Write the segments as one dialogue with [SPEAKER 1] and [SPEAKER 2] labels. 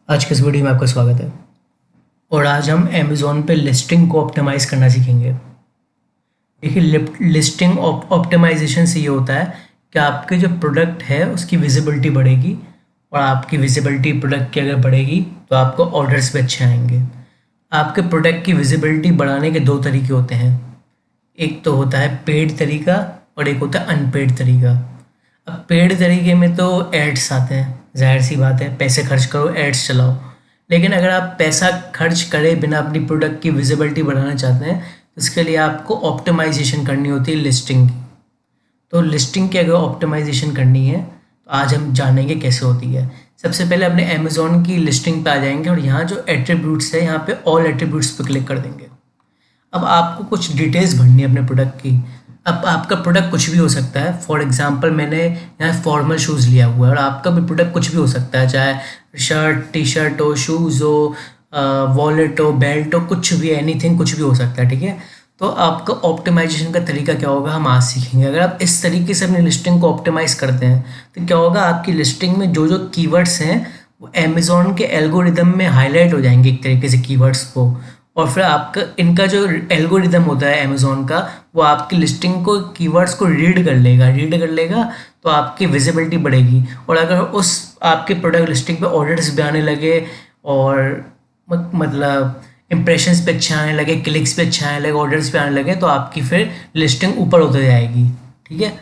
[SPEAKER 1] आज के इस वीडियो में आपका स्वागत है। और आज हम अमेज़ॉन पे लिस्टिंग को ऑप्टिमाइज़ करना सीखेंगे। देखिए, लिस्टिंग ऑप्टिमाइजेशन से ये होता है कि आपके जो प्रोडक्ट है उसकी विजिबिलिटी बढ़ेगी, और आपकी विजिबिलिटी प्रोडक्ट की अगर बढ़ेगी तो आपको ऑर्डर्स भी अच्छे आएंगे। आपके प्रोडक्ट की विजिबिलिटी बढ़ाने के दो तरीके होते हैं। एक तो होता है पेड तरीका और एक होता है अनपेड तरीका। अब पेड तरीके में तो एड्स आते हैं, जाहिर सी बात है, पैसे खर्च करो, एड्स चलाओ। लेकिन अगर आप पैसा खर्च करे बिना अपनी प्रोडक्ट की विजिबिलिटी बढ़ाना चाहते हैं तो इसके लिए आपको ऑप्टिमाइजेशन करनी होती है लिस्टिंग की। तो लिस्टिंग की अगर ऑप्टिमाइजेशन करनी है तो आज हम जानेंगे कैसे होती है। सबसे पहले अपने अमेज़ॉन की लिस्टिंग पे आ जाएंगे और यहाँ जो एट्रीब्यूट्स है यहाँ पे ऑल एट्रीब्यूट्स पे क्लिक कर देंगे। अब आपको कुछ डिटेल्स भरनी है अपने प्रोडक्ट की। अब आपका प्रोडक्ट कुछ भी हो सकता है। फॉर एग्जांपल मैंने यहाँ फॉर्मल शूज़ लिया हुआ है और आपका भी प्रोडक्ट कुछ भी हो सकता है, चाहे शर्ट, टी शर्ट हो, शूज़ हो, वॉलेट हो, बेल्ट हो, कुछ भी, एनीथिंग, कुछ भी हो सकता है। ठीक है, तो आपका ऑप्टिमाइजेशन का तरीका क्या होगा हम आज सीखेंगे। अगर आप इस तरीके से अपनी लिस्टिंग को ऑप्टिमाइज़ करते हैं तो क्या होगा, आपकी लिस्टिंग में जो जो कीवर्ड्स हैं वो अमेज़ॉन के एल्गोरिदम में हाईलाइट हो जाएंगे एक तरीके से कीवर्ड्स को। और फिर आपका इनका जो एल्गोरिदम होता है अमेज़ॉन का, वो आपकी लिस्टिंग को, कीवर्ड्स को रीड कर लेगा तो आपकी विजिबिलिटी बढ़ेगी। और अगर उस आपके प्रोडक्ट लिस्टिंग पे ऑर्डर्स भी आने लगे और मतलब इंप्रेशंस पे अच्छे आने लगे, क्लिक्स पे अच्छे आने लगे, ऑर्डर्स पे आने लगे, तो आपकी फिर लिस्टिंग ऊपर होते जाएगी। ठीक है,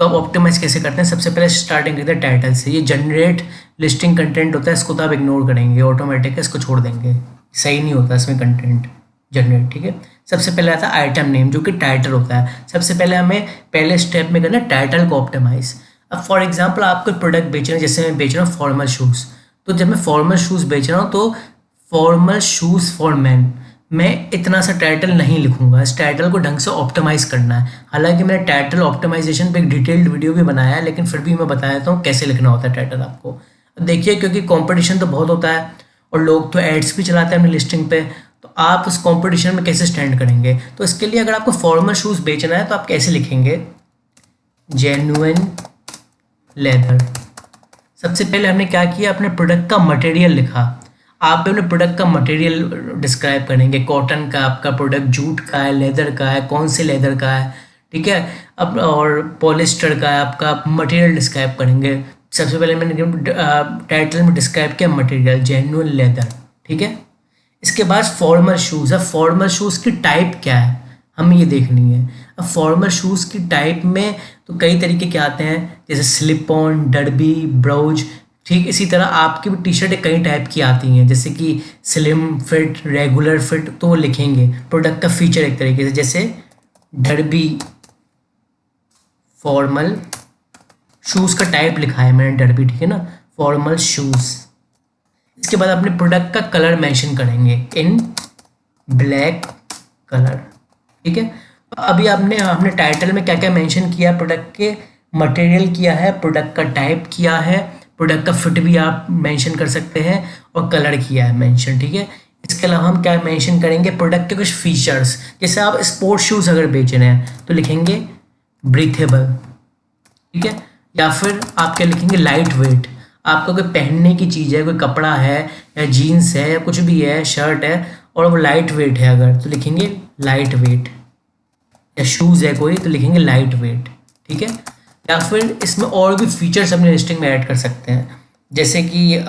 [SPEAKER 1] तो आप ऑप्टिमाइज कैसे करते हैं, सबसे पहले स्टार्टिंग करते हैं टाइटल से। ये जनरेट लिस्टिंग कंटेंट होता है, इसको तो आप इग्नोर करेंगे, ऑटोमेटिक है, इसको छोड़ देंगे, सही नहीं होता इसमें कंटेंट जनरेट। ठीक है, सबसे पहले आता है आइटम नेम जो कि टाइटल होता है। सबसे पहले हमें पहले स्टेप में करना है टाइटल को ऑप्टिमाइज। अब फॉर एग्जांपल आप कोई प्रोडक्ट बेच रहे हैं, जैसे मैं बेच रहा हूँ फॉर्मल शूज़, तो जब मैं फॉर्मल शूज़ बेच रहा हूँ तो फॉर्मल शूज़ फॉर मैन, मैं इतना सा टाइटल नहीं लिखूंगा। इस टाइटल को ढंग से ऑप्टिमाइज़ करना है। हालांकि मैंने टाइटल ऑप्टिमाइजेशन पे एक डिटेल्ड वीडियो भी बनाया है, लेकिन फिर भी मैं बता देता हूँ कैसे लिखना होता है टाइटल आपको। अब देखिए, क्योंकि कंपटीशन तो बहुत होता है और लोग तो एड्स भी चलाते हैं अपनी लिस्टिंग पे, तो आप उस कंपटीशन में कैसे स्टैंड करेंगे। तो इसके लिए अगर आपको फॉर्मल शूज़ बेचना है तो आप कैसे लिखेंगे, जेन्युइन लेदर। सबसे पहले हमने क्या किया, अपने प्रोडक्ट का मटेरियल लिखा। आप भी अपने प्रोडक्ट का मटेरियल डिस्क्राइब करेंगे, कॉटन का आपका प्रोडक्ट, जूट का है, लेदर का है, कौन से लेदर का है। ठीक है, अब और पॉलिस्टर का है आपका, आप मटेरियल डिस्क्राइब करेंगे। सबसे पहले मैंने टाइटल में डिस्क्राइब किया मटेरियल, जेन्युइन लेदर। ठीक है, इसके बाद फॉर्मल शूज़ है। फॉर्मल शूज़ की टाइप क्या है हमें ये देखनी है। अब फॉर्मल शूज़ की टाइप में तो कई तरीके के आते हैं, जैसे स्लिप ऑन, डर्बी, ब्राउज। ठीक इसी तरह आपकी भी टी शर्टें कई टाइप की आती हैं, जैसे कि स्लिम फिट, रेगुलर फिट, तो वो लिखेंगे प्रोडक्ट का फीचर एक तरीके से, जैसे डर्बी फॉर्मल शूज़ का टाइप लिखा है मैंने, डर्बी। ठीक है ना, फॉर्मल शूज़। इसके बाद अपने प्रोडक्ट का कलर मेंशन करेंगे, इन ब्लैक कलर। ठीक है, अभी हमने टाइटल में क्या क्या मेंशन किया, प्रोडक्ट के मटेरियल किया है, प्रोडक्ट का टाइप किया है, प्रोडक्ट का फिट भी आप मेंशन कर सकते हैं, और कलर किया है मेंशन। ठीक है, इसके अलावा हम क्या मेंशन करेंगे, प्रोडक्ट के कुछ फीचर्स। जैसे आप स्पोर्ट्स शूज़ अगर बेच रहे हैं तो लिखेंगे ब्रीथेबल। ठीक है, या फिर आप क्या लिखेंगे, लाइट वेट। आपका कोई पहनने की चीज़ है, कोई कपड़ा है या जीन्स है या कुछ भी है, शर्ट है, और वो लाइट वेट है अगर, तो लिखेंगे लाइट वेट। या शूज़ है कोई तो लिखेंगे लाइट वेट। ठीक है, या फिर इसमें और भी फीचर्स अपने लिस्टिंग में ऐड कर सकते हैं, जैसे कि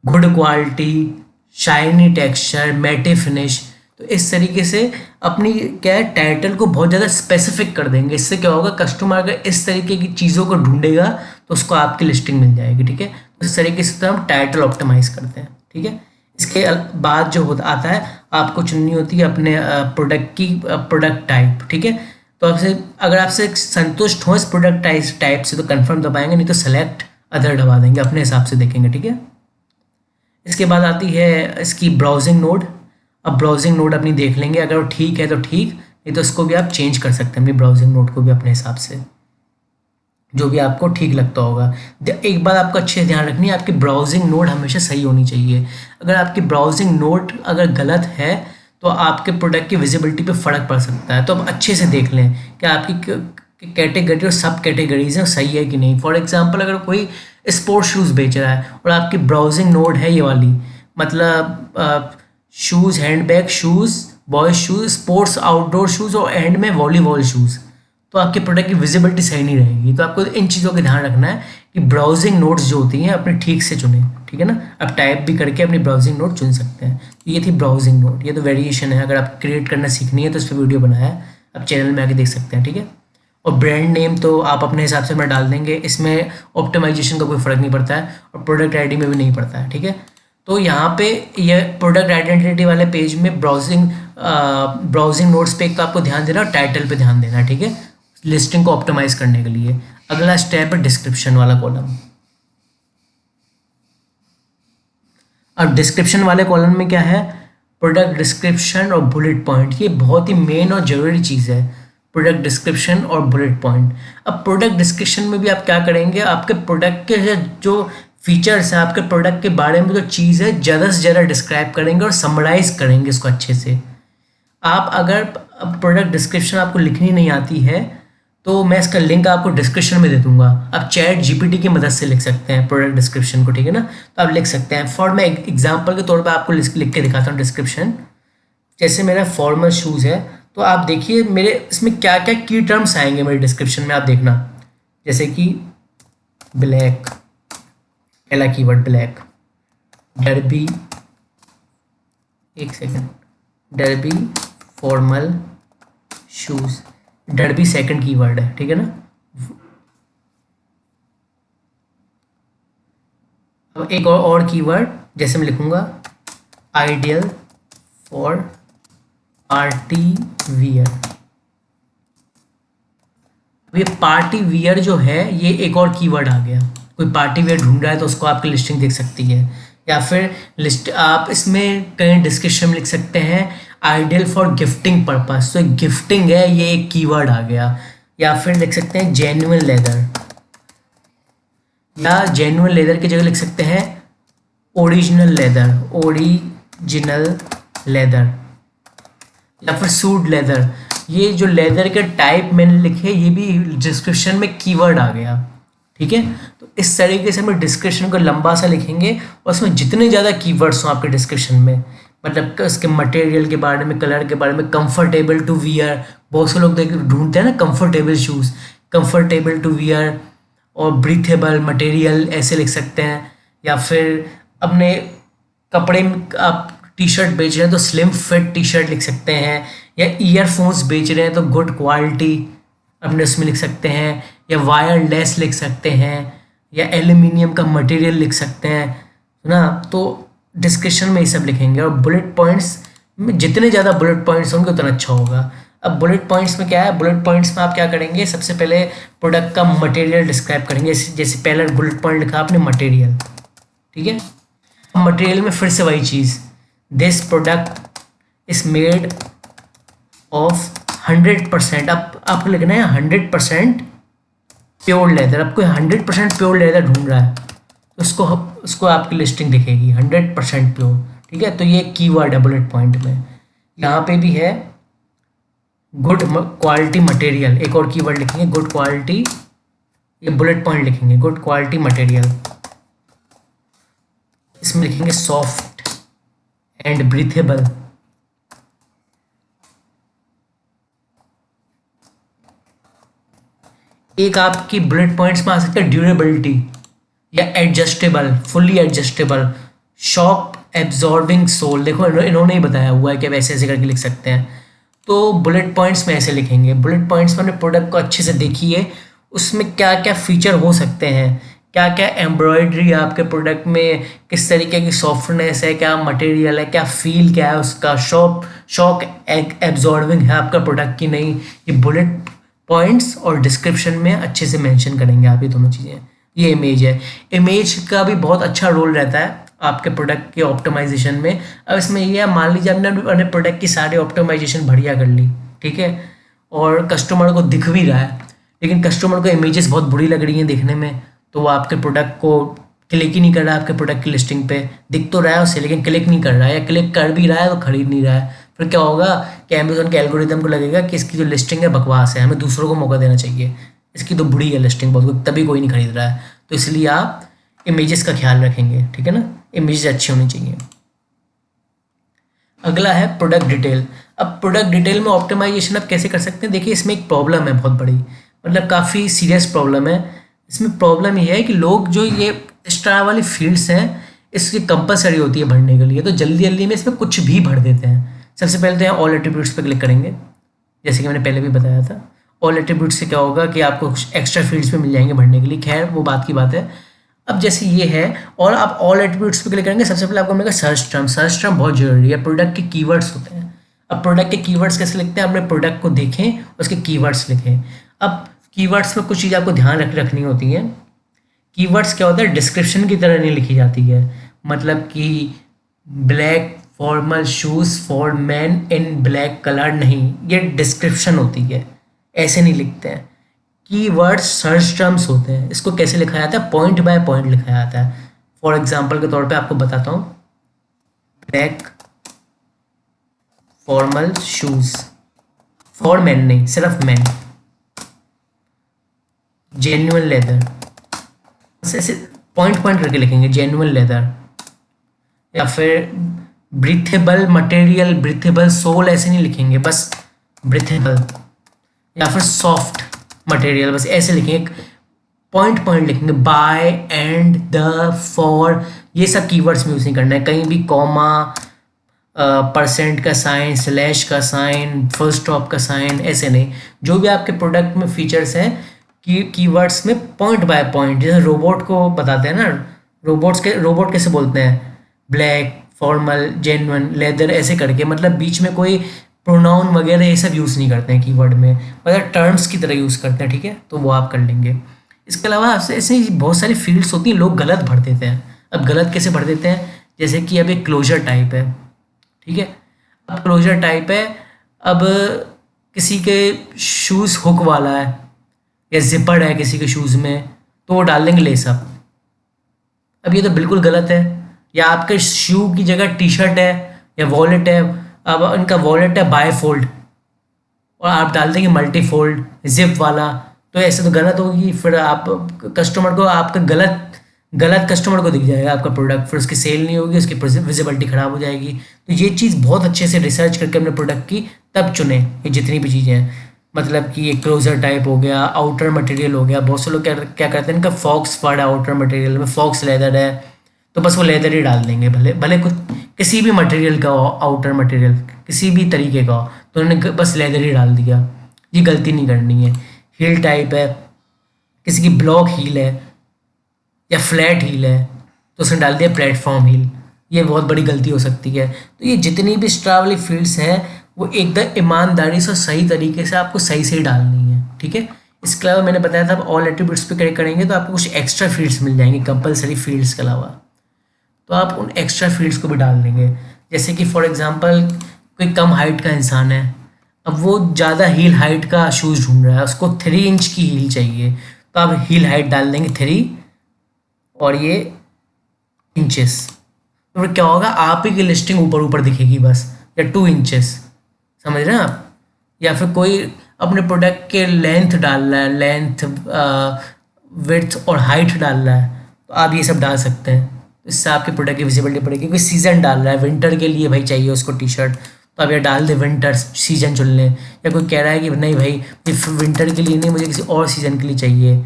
[SPEAKER 1] गुड क्वालिटी, शाइनी टेक्सचर, मैटे फिनिश। तो इस तरीके से अपनी क्या है, टाइटल को बहुत ज़्यादा स्पेसिफिक कर देंगे। इससे क्या होगा, कस्टमर अगर इस तरीके की चीज़ों को ढूंढेगा तो उसको आपकी लिस्टिंग मिल जाएगी। ठीक है, तो इस तरीके से तो हम टाइटल ऑप्टिमाइज करते हैं। ठीक है, इसके बाद जो होता आता है, आपको चुननी होती है अपने प्रोडक्ट की प्रोडक्ट टाइप। ठीक है, तो आपसे अगर आपसे संतुष्ट हो इस प्रोडक्ट टाइप से तो कंफर्म दबाएंगे, नहीं तो सेलेक्ट अदर दबा देंगे, अपने हिसाब से देखेंगे। ठीक है, इसके बाद आती है इसकी ब्राउजिंग नोड। अब ब्राउजिंग नोड अपनी देख लेंगे, अगर वो ठीक है तो ठीक, नहीं तो इसको भी आप चेंज कर सकते हैं अपनी ब्राउजिंग नोड को भी अपने हिसाब से, जो भी आपको ठीक लगता होगा। एक बात आपको अच्छे से ध्यान रखनी है, आपकी ब्राउजिंग नोड हमेशा सही होनी चाहिए। अगर आपकी ब्राउजिंग नोड अगर गलत है तो आपके प्रोडक्ट की विजिबिलिटी पे फ़र्क पड़ सकता है। तो आप अच्छे से देख लें कि आपकी कैटेगरी और सब कैटेगरीज हैं सही है कि नहीं। फॉर एग्जांपल अगर कोई स्पोर्ट्स शूज़ बेच रहा है और आपकी ब्राउजिंग नोड है ये वाली, मतलब shoes, handbag shoes, boys shoes, sports outdoor shoes और एंड में वॉलीबॉल शूज़, तो आपके प्रोडक्ट की विजिबिलिटी सही नहीं रहेगी। तो आपको इन चीज़ों का ध्यान रखना है कि ब्राउजिंग नोट्स जो होती हैं अपने ठीक से चुनें, ठीक है ना। आप टाइप भी करके अपनी ब्राउजिंग नोट चुन सकते हैं। तो ये थी ब्राउजिंग नोट, ये तो वेरिएशन है, अगर आप क्रिएट करना सीखनी है तो इस पर वीडियो बनाया है, आप चैनल में आके देख सकते हैं, ठीक है। और ब्रांड नेम तो आप अपने हिसाब से मैं डाल देंगे, इसमें ऑप्टिमाइजेशन का कोई फ़र्क नहीं पड़ता है और प्रोडक्ट आईडी में भी नहीं पड़ता है, ठीक है। तो यहाँ पे ये प्रोडक्ट आइडेंटिटी वाले पेज में ब्राउजिंग नोट्स पे एक तो आपको ध्यान देना और टाइटल पे ध्यान देना, ठीक है, लिस्टिंग को ऑप्टिमाइज करने के लिए। अगला स्टेप है डिस्क्रिप्शन वाला कॉलम। अब डिस्क्रिप्शन वाले कॉलम में क्या है, प्रोडक्ट डिस्क्रिप्शन और बुलेट पॉइंट, ये बहुत ही मेन और ज़रूरी चीज़ है, प्रोडक्ट डिस्क्रिप्शन और बुलेट पॉइंट। अब प्रोडक्ट डिस्क्रिप्शन में भी आप क्या करेंगे, आपके प्रोडक्ट के जो फीचर्स हैं, आपके प्रोडक्ट के बारे में जो चीज़ है ज़्यादा से ज़्यादा डिस्क्राइब करेंगे और समराइज करेंगे इसको अच्छे से। आप अगर प्रोडक्ट डिस्क्रिप्शन आपको लिखनी नहीं आती है तो मैं इसका लिंक आपको डिस्क्रिप्शन में दे दूंगा, आप चैट जीपीटी की मदद से लिख सकते हैं प्रोडक्ट डिस्क्रिप्शन को, ठीक है ना। तो आप लिख सकते हैं, फॉर मैं एग्जांपल के तौर पे आपको लिख के दिखाता हूँ डिस्क्रिप्शन। जैसे मेरा फॉर्मल शूज़ है तो आप देखिए मेरे इसमें क्या क्या की टर्म्स आएंगे मेरे डिस्क्रिप्शन में, आप देखना। जैसे कि ब्लैक, पहला कीवर्ड ब्लैक, डर्बी, एक second, derby formal shoes, derby second keyword है, ठीक है ना। अब एक और कीवर्ड जैसे मैं लिखूंगा आइडियल फॉर पार्टी वियर। ये पार्टी वियर जो है ये एक और कीवर्ड आ गया, कोई पार्टी वियर ढूंढ रहा है तो उसको आपकी लिस्टिंग देख सकती है। या फिर लिस्ट आप इसमें कहीं डिस्क्रिप्शन में लिख सकते हैं आइडियल फॉर गिफ्टिंग पर्पस, तो गिफ्टिंग है ये एक कीवर्ड आ गया। या फिर लिख सकते हैं जेन्युइन लेदर, या जेन्युइन लेदर की जगह लिख सकते हैं ओरिजिनल लेदर, ओरिजिनल लेदर, या फिर सूट लेदर। ये जो लेदर के टाइप मैंने लिखे ये भी डिस्क्रिप्शन में कीवर्ड आ गया, ठीक है। तो इस तरीके से हम डिस्क्रिप्शन को लंबा सा लिखेंगे और उसमें जितने ज़्यादा कीवर्ड्स हों आपके डिस्क्रिप्शन में, मतलब उसके मटेरियल के बारे में, कलर के बारे में, कंफर्टेबल टू वियर, बहुत से लोग ढूंढते हैं ना comfortable shoes, comfortable to wear और ब्रीथेबल मटेरियल ऐसे लिख सकते हैं। या फिर अपने कपड़े में आप टी शर्ट बेच रहे हैं तो स्लिम फिट टी शर्ट लिख सकते हैं, या ईयरफोन्स बेच रहे हैं तो गुड क्वालिटी अपने उसमें लिख सकते हैं, या वायरलेस लिख सकते हैं, या एल्यूमिनियम का मटेरियल लिख सकते हैं ना। तो डिस्क्रिप्शन में ये सब लिखेंगे और बुलेट पॉइंट्स में जितने ज़्यादा बुलेट पॉइंट्स होंगे उतना अच्छा होगा। अब बुलेट पॉइंट्स में क्या है, बुलेट पॉइंट्स में आप क्या करेंगे, सबसे पहले प्रोडक्ट का मटेरियल डिस्क्राइब करेंगे। जैसे पहला बुलेट पॉइंट लिखा आपने मटेरियल, ठीक है। मटेरियल में फिर से वही चीज़, this product is made of 100%, आपको लिखना है 100% प्योर लेदर। आपको 100% प्योर लेदर ढूंढ रहा है तो उसको आपकी लिस्टिंग दिखेगी 100% प्योर, ठीक है। तो ये कीवर्ड है बुलेट पॉइंट में। यहाँ पे भी है गुड क्वालिटी मटेरियल, एक और कीवर्ड लिखेंगे गुड क्वालिटी, ये बुलेट पॉइंट लिखेंगे गुड क्वालिटी मटेरियल। इसमें लिखेंगे सॉफ्ट एंड ब्रीथेबल, एक आपकी बुलेट पॉइंट्स में आ सकता है ड्यूरेबिलिटी, या adjustable, fully adjustable, shock absorbing sole. देखो इन्होंने ही बताया हुआ है कि आप ऐसे ऐसे करके लिख सकते हैं। तो बुलेट पॉइंट्स में ऐसे लिखेंगे। बुलेट पॉइंट्स में अपने प्रोडक्ट को अच्छे से देखिए, उसमें क्या क्या फीचर हो सकते हैं, क्या क्या एम्ब्रॉयडरी है आपके प्रोडक्ट में, किस तरीके की सॉफ्टनेस है, क्या मटेरियल है, क्या फील क्या है उसका, शॉक एब्जॉर्बिंग है आपका प्रोडक्ट की नहीं। ये बुलेट पॉइंट्स और डिस्क्रिप्शन में अच्छे से मेंशन करेंगे आप ये दोनों चीज़ें। ये इमेज है, इमेज का भी बहुत अच्छा रोल रहता है आपके प्रोडक्ट के ऑप्टिमाइजेशन में। अब इसमें ये है, मान लीजिए आपने अपने प्रोडक्ट की सारी ऑप्टिमाइजेशन बढ़िया कर ली, ठीक है, और कस्टमर को दिख भी रहा है, लेकिन कस्टमर को इमेजेस बहुत बुरी लग रही हैं देखने में, तो वो आपके प्रोडक्ट को क्लिक ही नहीं कर रहा है। आपके प्रोडक्ट की लिस्टिंग पे दिख तो रहा है उसे, लेकिन क्लिक नहीं कर रहा है, या क्लिक कर भी रहा है तो खरीद नहीं रहा है। फिर क्या होगा कि अमेज़न के एल्गोरिदम को लगेगा कि इसकी जो लिस्टिंग है बकवास है, हमें दूसरों को मौका देना चाहिए, इसकी तो बुरी है लिस्टिंग बहुत, तभी कोई नहीं खरीद रहा है। तो इसलिए आप इमेजेस का ख्याल रखेंगे, ठीक है ना, इमेजेस अच्छी होनी चाहिए। अगला है प्रोडक्ट डिटेल। अब प्रोडक्ट डिटेल में ऑप्टिमाइजेशन आप कैसे कर सकते हैं, देखिए इसमें एक प्रॉब्लम है बहुत बड़ी, मतलब काफ़ी सीरियस प्रॉब्लम है। इसमें प्रॉब्लम ये है कि लोग जो ये एक्स्ट्रा वाली फील्ड्स हैं इसकी कंपलसरी होती है भरने के लिए, तो जल्दी जल्दी में इसमें कुछ भी भर देते हैं। सबसे पहले तो यहाँ ऑल एट्रीब्यूट्स पे क्लिक करेंगे, जैसे कि मैंने पहले भी बताया था। ऑल एट्रीब्यूट्स से क्या होगा कि आपको कुछ एक्स्ट्रा फील्ड्स पे मिल जाएंगे भरने के लिए, खैर वो बात की बात है। अब जैसे ये है और आप ऑल एट्रीब्यूट्स पे क्लिक करेंगे, सबसे पहले आपको मिलेगा सर्च टर्म। सर्च टर्म बहुत जरूरी है, प्रोडक्ट के कीवर्ड्स होते हैं। अब प्रोडक्ट के कीवर्ड्स कैसे लिखते हैं, अपने प्रोडक्ट को देखें उसके कीवर्ड्स लिखें। अब कीवर्ड्स में कुछ चीज़ आपको ध्यान रखनी होती है। कीवर्ड्स क्या होता है, डिस्क्रिप्शन की तरह नहीं लिखी जाती है, मतलब कि black formal shoes for man in black colour नहीं, ये डिस्क्रिप्शन होती है, ऐसे नहीं लिखते हैं। कीवर्ड्स सर्च टर्म्स होते हैं, इसको कैसे लिखा जाता है, पॉइंट बाय पॉइंट लिखा जाता है। फॉर एग्जांपल के तौर पे आपको बताता हूँ, black formal shoes for man नहीं, सिर्फ मैन, जेन्युइन लेदर, ऐसे पॉइंट पॉइंट करके लिखेंगे, जेन्युइन लेदर। या फिर ब्रीथेबल मटेरियल, ब्रीथेबल सोल, ऐसे नहीं लिखेंगे, बस ब्रीथेबल। या फिर सॉफ्ट मटेरियल, बस ऐसे लिखेंगे, पॉइंट पॉइंट लिखेंगे। बाय एंड द फॉर, ये सब कीवर्ड्स में यूज़ नहीं करना है, कहीं भी कॉमा, परसेंट का साइन, स्लैश का साइन, फुल स्टॉप का साइन, ऐसे नहीं। जो भी आपके प्रोडक्ट में फीचर्स हैं कीवर्ड्स में पॉइंट बाय पॉइंट, जैसे रोबोट को बताते हैं ना, रोबोट कैसे बोलते हैं, ब्लैक फॉर्मल जेन्युइन लेदर, ऐसे करके, मतलब बीच में कोई प्रोनाउन वगैरह ये सब यूज़ नहीं करते हैं कीवर्ड में, मतलब टर्म्स की तरह यूज़ करते हैं, ठीक है, तो वो आप कर लेंगे। इसके अलावा ऐसे ही बहुत सारी फील्ड्स होती हैं, लोग गलत भर देते हैं। अब गलत कैसे भर देते हैं, जैसे कि अब एक क्लोजर टाइप है, ठीक है, अब क्लोजर टाइप है, अब किसी के शूज़ हुक वाला है या जिपर है किसी के शूज़ में, तो वो डाल देंगे लेस अप। अब ये तो बिल्कुल गलत है। या आपके शू की जगह टी शर्ट है या वॉलेट है, अब इनका वॉलेट है बाय फोल्ड और आप डाल देंगे मल्टी फोल्ड जिप वाला, तो ऐसे तो गलत होगी। फिर आप कस्टमर को, आपका गलत कस्टमर को दिख जाएगा आपका प्रोडक्ट, फिर उसकी सेल नहीं होगी, उसकी विजिबिलिटी ख़राब हो जाएगी। तो ये चीज़ बहुत अच्छे से रिसर्च करके अपने प्रोडक्ट की तब चुने, ये जितनी भी चीज़ें हैं, मतलब कि एक क्लोजर टाइप हो गया, आउटर मटेरियल हो गया। बहुत से लोग क्या क्या करते हैं, इनका फॉक्स वर्ड है आउटर मटेरियल में, फॉक्स लेदर है तो बस वो लेदर ही डाल देंगे, भले भले कुछ किसी भी मटेरियल का हो, आउटर मटेरियल किसी भी तरीके का हो, तो उन्होंने बस लेदर ही डाल दिया। ये गलती नहीं करनी है। हील टाइप है, किसी की ब्लॉक हील है या फ्लैट हील है तो उसने डाल दिया प्लेटफॉर्म हील, ये बहुत बड़ी गलती हो सकती है। तो ये जितनी भी एक्स्ट्रा वाली फील्ड्स हैं वो एकदम ईमानदारी से सही तरीके से आपको सही से ही डालनी है, ठीक है। इसके अलावा मैंने बताया था, आप ऑल एट्रीब्यूट्स पे क्लिक करेंगे तो आपको कुछ एक्स्ट्रा फील्ड्स मिल जाएंगे कंपलसरी फील्ड्स के अलावा, तो आप उन एक्स्ट्रा फील्ड्स को भी डाल देंगे। जैसे कि फॉर एग्जांपल कोई कम हाइट का इंसान है, अब वो ज़्यादा हील हाइट का शूज़ ढूंढ रहा है, उसको 3 इंच की हील चाहिए, तो आप हील हाइट डाल देंगे 3 और ये इंचेस, तो फिर क्या होगा, आप ही की लिस्टिंग ऊपर ऊपर दिखेगी बस, या 2 इंचेस, समझ रहे हैं आप। या फिर कोई अपने प्रोडक्ट के लेंथ डाल रहा है, लेंथ विड्थ और हाइट डाल रहा है, तो आप ये सब डाल सकते हैं, तो इससे आपके प्रोडक्ट की विजिबिलिटी बढ़ेगी। कोई सीज़न डाल रहा है, विंटर के लिए भाई चाहिए उसको टी शर्ट, तो आप ये डाल दे विंटर सीजन चुन लें। या कोई कह रहा है कि नहीं भाई ये विंटर के लिए नहीं, मुझे किसी और सीज़न के लिए चाहिए,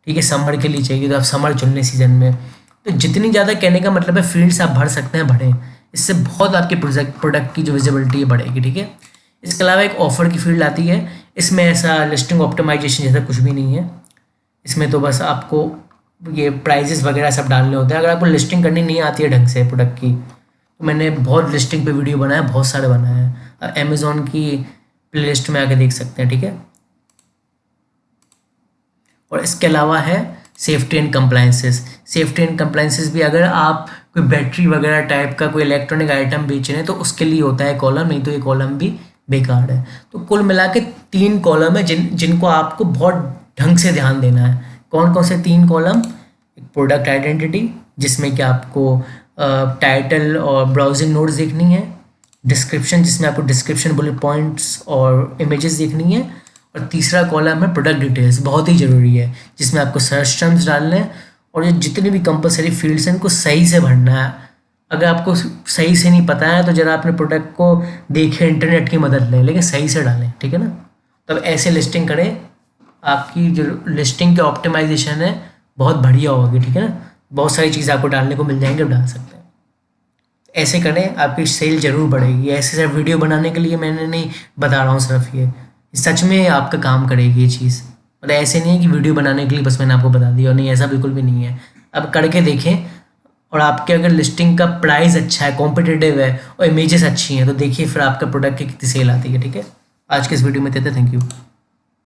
[SPEAKER 1] ठीक है, समर के लिए चाहिए, तो आप समर चुन लें सीज़न में। तो जितनी ज़्यादा कहने का मतलब है फील्ड्स आप भर सकते हैं, भरें, इससे बहुत आपके प्रोडक्ट की जो विजिबिलिटी है बढ़ेगी, ठीक है। इसके अलावा एक ऑफर की फील्ड आती है, इसमें ऐसा लिस्टिंग ऑप्टिमाइजेशन जैसा कुछ भी नहीं है, इसमें तो बस आपको ये प्राइजेस वगैरह सब डालने होते हैं। अगर आपको लिस्टिंग करनी नहीं आती है ढंग से प्रोडक्ट की, तो मैंने बहुत लिस्टिंग पे वीडियो बनाया, बहुत सारे बनाए हैं, अमेज़ॉन की प्लेलिस्ट में आके देख सकते हैं, ठीक है। और इसके अलावा है safety and compliances. Safety and compliances भी, अगर आप कोई बैटरी वगैरह टाइप का कोई इलेक्ट्रॉनिक आइटम बेच रहे हैं तो उसके लिए होता है कॉलम, नहीं तो ये कॉलम भी बेकार है। तो कुल मिला के 3 कॉलम है जिनको आपको बहुत ढंग से ध्यान देना है। कौन कौन से 3 कॉलम, एक प्रोडक्ट आइडेंटिटी जिसमें कि आपको टाइटल और ब्राउजिंग नोट्स देखनी है, डिस्क्रिप्शन जिसमें आपको डिस्क्रिप्शन बुलेट पॉइंट्स और इमेजेस देखनी है, और तीसरा कॉलम है प्रोडक्ट डिटेल्स, बहुत ही ज़रूरी है, जिसमें आपको सर्च टर्म्स डालने हैं और ये जितने भी कंपलसरी फील्ड्स हैं इनको सही से भरना है। अगर आपको सही से नहीं पता है तो जरा अपने प्रोडक्ट को देखें, इंटरनेट की मदद लें, लेकिन सही से डालें, ठीक है ना। तब ऐसे लिस्टिंग करें, आपकी जो लिस्टिंग की ऑप्टिमाइजेशन है बहुत बढ़िया होगी, ठीक है ना। बहुत सारी चीज़ें आपको डालने को मिल जाएंगे, आप डाल सकते हैं। ऐसे करें, आपकी सेल जरूर बढ़ेगी। ऐसे सिर्फ वीडियो बनाने के लिए मैंने नहीं बता रहा हूँ सिर्फ ये सच में आपका काम करेगी ये चीज़। मतलब ऐसे नहीं है कि वीडियो बनाने के लिए बस मैंने आपको बता दिया, और नहीं, ऐसा बिल्कुल भी नहीं है। अब करके देखें, और आपके अगर लिस्टिंग का प्राइस अच्छा है, कॉम्पिटिटिव है और इमेजेस अच्छी हैं तो देखिए फिर आपका प्रोडक्ट की कितनी सेल आती है, ठीक है। आज के इस वीडियो में देते, थैंक यू।